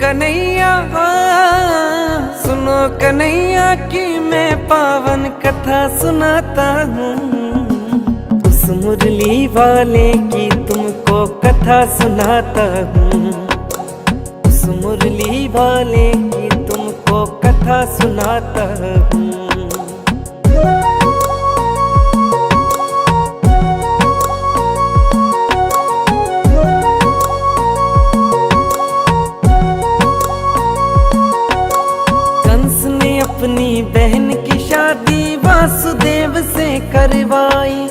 कन्हैया, सुनो कन्हैया की मैं पावन कथा सुनाता हूँ। उस मुरली वाले की तुमको कथा सुनाता हूँ। उस मुरली वाले की तुमको कथा सुनाता हूँ। अपनी बहन की शादी वासुदेव से करवाई।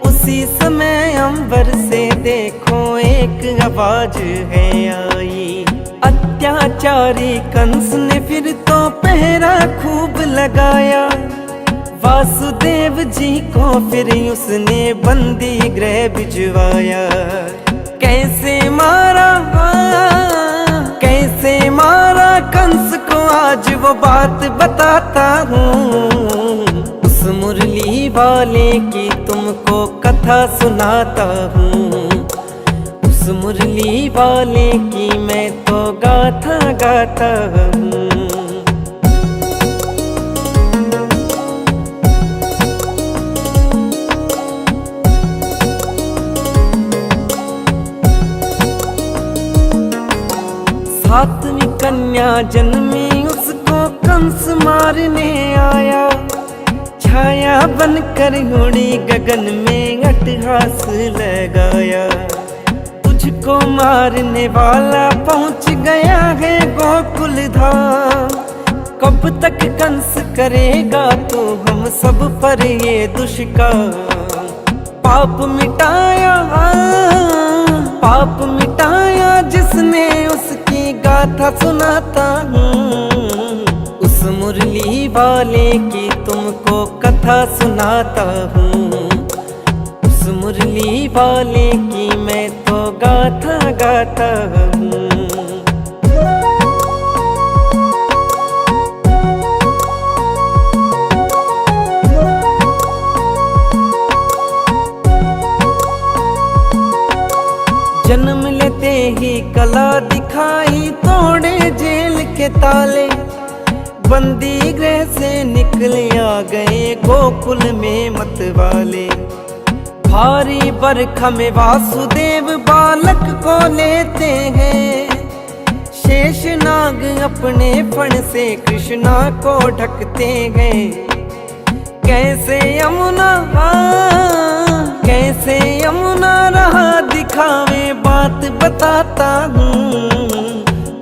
उसी समय अंबर से देखो एक आवाज है आई। अत्याचारी कंस ने फिर तो पहरा खूब लगाया। वासुदेव जी को फिर उसने बंदी गृह भिजवाया। कैसे मारा कंस को आज वो बात बताता हूँ। उस मुरली वाले की तुमको कथा सुनाता हूँ। उस मुरली वाले की मैं तो गाथा गाता हूँ। सातवीं कन्या जन्मी उसको कंस मारने आया। छाया बनकर उड़ी गगन में अट्टहास लगाया। तुझको मारने वाला पहुंच गया है गोकुल धाम। कब तक कंस करेगा तो हम सब पर ये दुष्काम। पाप मिटाया जिसने उसकी गाथा सुनाता हूँ। उस मुरली वाले की तुमको कथा सुनाता हूँ। उस मुरली वाले की मैं तो गाथा गाता हूँ। जन्म लेते ही कला दिखाई, तोड़े जेल के ताले। बंदी गृह से निकल आ गए गोकुल में मतवाले। भारी बरखा में वासुदेव बालक को लेते हैं। शेषनाग अपने फण से कृष्णा को ढकते हैं। कैसे यमुना रहा दिखावे बात बताता हूँ।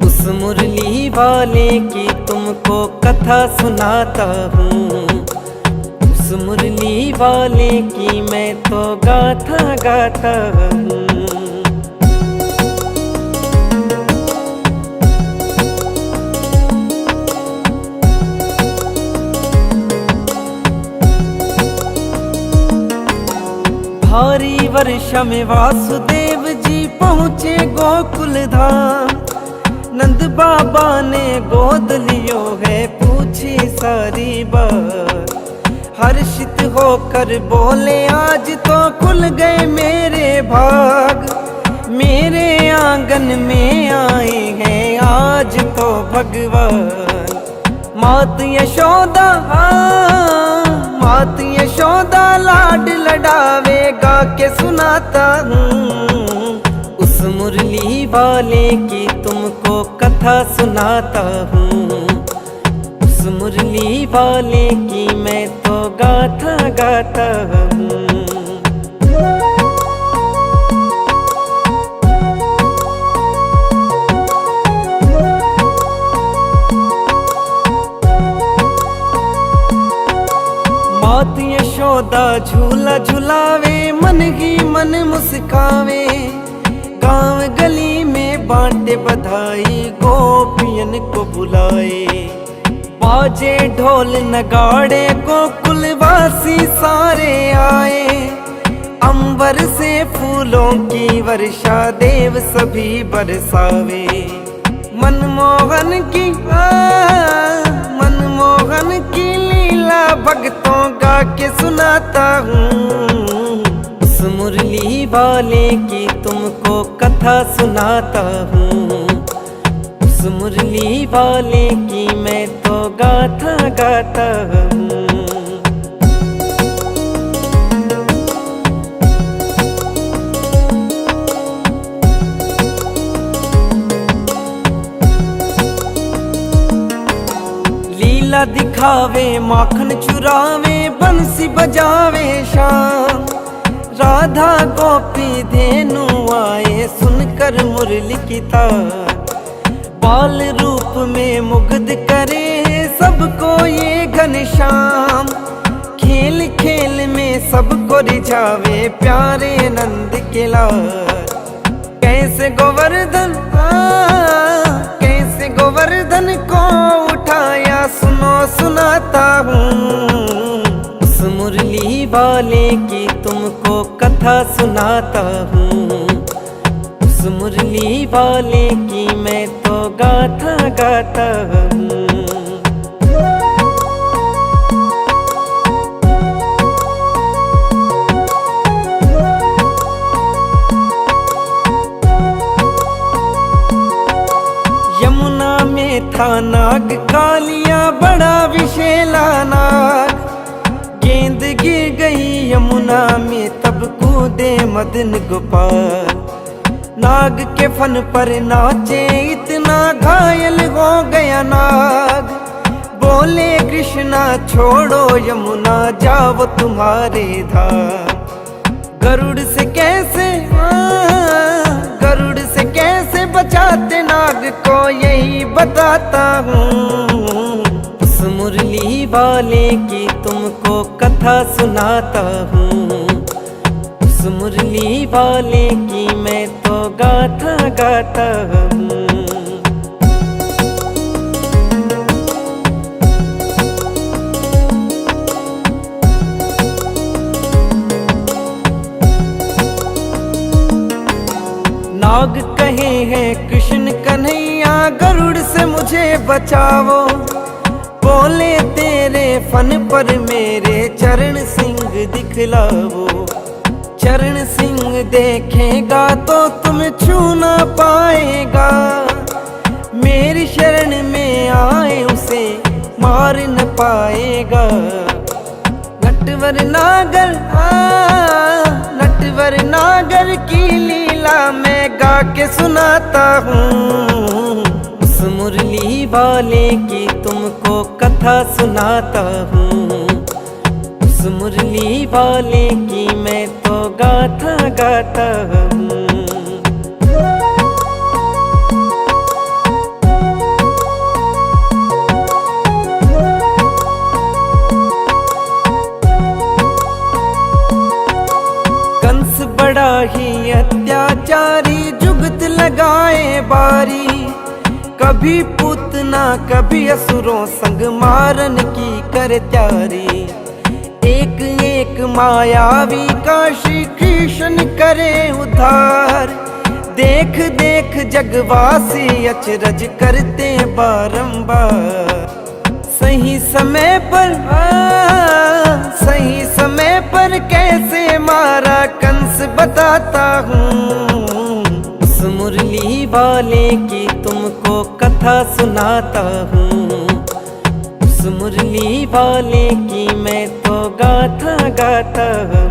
उस मुरली वाले की तुमको कथा सुनाता हूँ। उस मुरली वाले की मैं तो गाथा गाता हूँ। भारी वर्षा में वासुदेव जी पहुँचे गोकुल धाम। नंद बाबा ने गोद लियो है पूछी सारी बात। हर्षित होकर बोले आज तो खुल गए मेरे भाग। मेरे आंगन में आए हैं आज तो भगवान। मात यशोदा लाड लडावे गा के सुनाता हूँ। उस मुरली वाले की तुमको कथा सुनाता हूँ। उस मुरली वाले की मैं तो गाथा गाता हूँ। मात यशोदा झूला झुलावे, मन ही मन मुस्कावे। गांव गली में बांटे बधाई, गोपियन को बुलाए। बाजे ढोल नगाड़े गोकुलवासी सारे आए। अंबर से फूलों की वर्षा देव सभी बरसावे। मनमोहन की लीला भक्तों गा के सुनाता हूँ। उस मुरली वाले की तुमको कथा सुनाता हूँ। उस मुरली वाले की मैं तो गाथा गाता हूँ। लीला दिखावे माखन चुरावे बंसी बजावे शाम, राधा गोपी धेनु आए सुनकर मुरली की तार। बाल रूप में मुग्ध करे सबको ये घनश्याम, खेल खेल में सबको रिझावे प्यारे नंद के लाल। कैसे गोवर्धन कैसे गोवर्धन को उठाया सुनो सुनाता हूँ, उस मुरली वाले की तुमको कथा सुनाता हूँ। उस मुरली वाले की मैं तो गाथा गाता हूँ। यमुना में था नाग कालिया बड़ा विशेला नाग, गेंद गिर गई यमुना में तब कूदे मदन गोपाल। नाग के फन पर नाचे इतना घायल हो गया नाग, बोले कृष्णा छोड़ो यमुना जाओ तुम्हारे धाम। गरुड़ से कैसे बचाते नाग को यही बताता हूँ, उस मुरली वाले की तुमको कथा सुनाता हूँ। उस मुरली वाले की मैं तो गाथा गाता हूँ। नाग कहे हैं कृष्ण कन्हैया गरुड़ से मुझे बचाओ, बोले तेरे फन पर मेरे चरण सिंह दिखलाओ। चरण सिंह देखेगा तो तुम छू ना पाएगा, मेरी शरण में आए उसे मार न पाएगा। नटवर नागर की लीला मैं गा के सुनाता हूँ, उस मुरली वाले की तुमको कथा सुनाता हूँ। उस मुरली वाले की मैं तो गाथा गाता हूँ। कंस बड़ा ही अत्याचारी जुगत लगाए बारी, कभी पूतना कभी असुरों संग मारन की कर त्यारी। एक एक मायावी का श्री कृष्ण करे उद्धार, देख देख जगवासी अचरज करते बारंबार। सही समय पर कैसे मारा कंस बताता हूँ, उस मुरली वाले की तुमको कथा सुनाता हूँ। उस मुरली वाले की मैं तो गाथा गाता हूँ।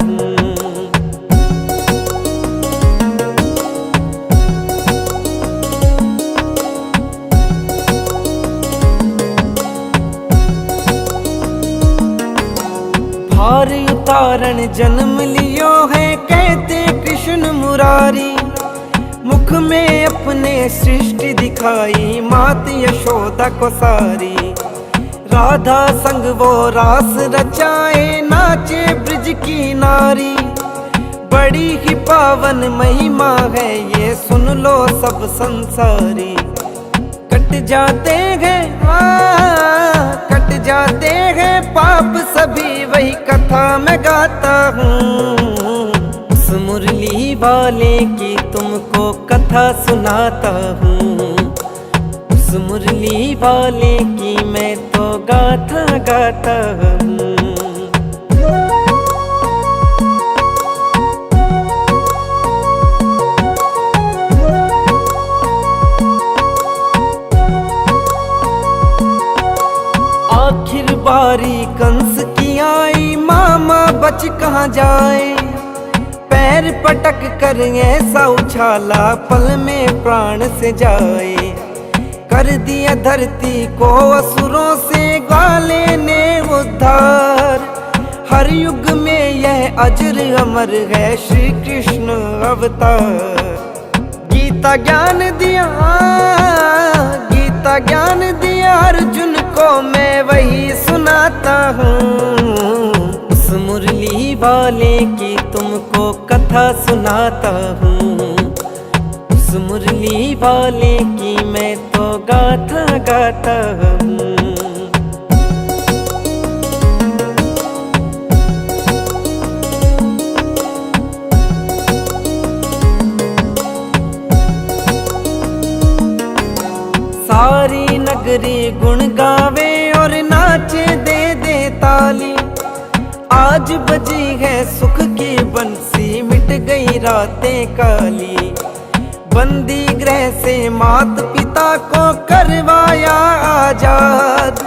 भार उतारण जन्म लियो है कहते कृष्ण मुरारी, मुख में अपने सृष्टि दिखाई मात यशोदा को सारी। राधा संग वो रास रचाए नाचे ब्रिज की नारी, बड़ी ही पावन महिमा है ये सुन लो सब संसारी। कट जाते हैं पाप सभी वही कथा मैं गाता हूँ, उस मुरली वाले की तुमको कथा सुनाता हूँ। उस मुरली वाले की मैं तो गाथा गाता हूँ। बारी कंस की आई, मामा बच कहाँ जाए। पैर पटक कर ऐसा उछाला, पल में प्राण से जाए। कर दिया धरती को असुरों से, ग्वाले ने उद्धार। हर युग में यह अजर अमर है श्री कृष्ण अवतार। गीता ज्ञान दिया, गीता ज्ञान दिया अर्जुन को, मैं वही सुनाता हूँ। उस मुरली वाले की तुमको कथा सुनाता हूँ। उस मुरली वाले की मैं तो गाथा गाता हूँ। सारी नगरी गुण गावे और नाचे दे दे ताली। आज बजी है सुख की बंसी, मिट गई रातें काली। बंदी गृह से मात पिता को करवाया आजाद।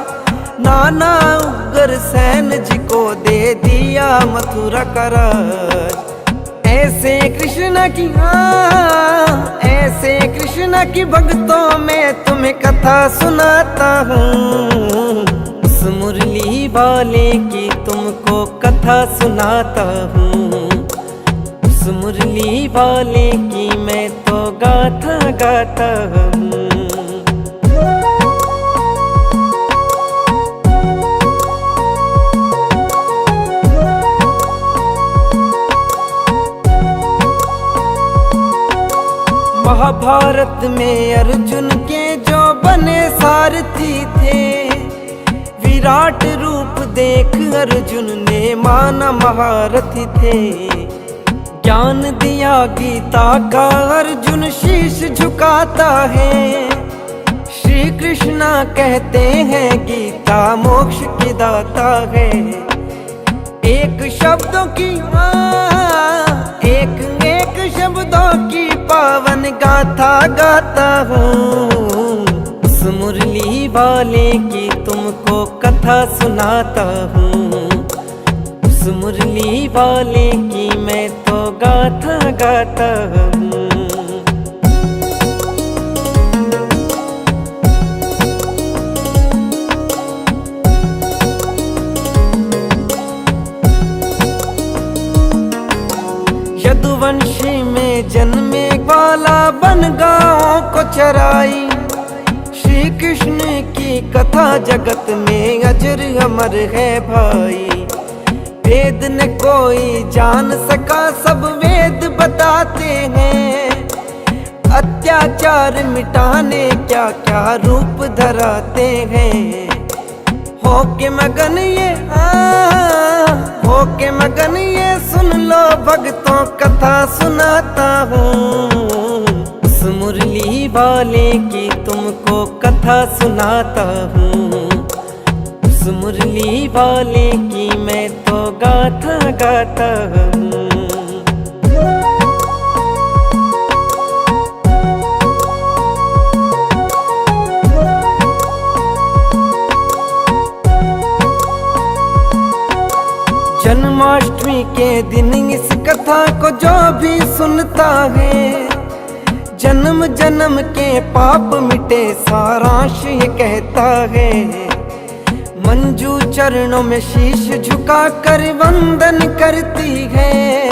नाना उग्र सैन जी को दे दिया मथुरा का राज। ऐसे कृष्ण की, ऐसे कृष्ण की भक्तों में तुम्हें कथा सुनाता हूँ। उस मुरली वाले की तुमको कथा सुनाता हूँ। उस मुरली वाले की मैं तो गाथा गाता हूँ। महाभारत में अर्जुन के जो बने सारथी थे, विराट रूप देख अर्जुन ने माना महारथी थे। ज्ञान दिया गीता का अर्जुन शीश झुकाता है। श्री कृष्णा कहते हैं गीता मोक्ष की दाता है। एक शब्दों की, एक एक शब्दों की पावन गाथा गाता हूँ। उस मुरली वाले की तुमको कथा सुनाता हूँ। उस मुरली वाले की मैं तो गाथा गाता हूँ। यदुवंशी में जन्मे ग्वाला बन गाँव को चराई। श्री कृष्ण की कथा जगत में अजर अमर है भाई। वेद न कोई जान सका, सब वेद बताते हैं। अत्याचार मिटाने क्या क्या रूप धराते हैं। होके मगन ये, होके मगन ये सुन लो भक्तों कथा सुनाता हूँ। उस मुरली वाले की तुमको कथा सुनाता हूँ। उस मुरली वाले की मैं तो गाथा गाता हूँ। जन्माष्टमी के दिन इस कथा को जो भी सुनता है, जन्म जन्म के पाप मिटे सारांश ये कहता है। मंजू चरणों में शीश झुका कर वंदन करती है।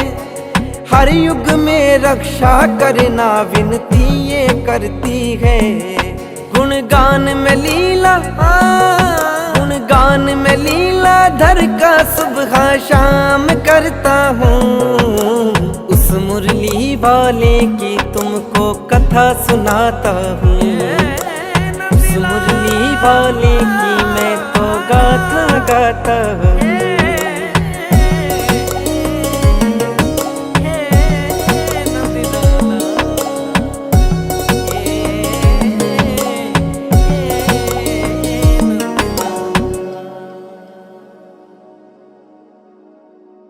हर युग में रक्षा करना विनती ये करती है। गुणगान में लीला, गुणगान में लीला धर का सुबह शाम करता हूँ। उस मुरली वाले की तुमको कथा सुनाता हूँ। उस मुरली वाले की मैं तो गाथा गाता हूँ।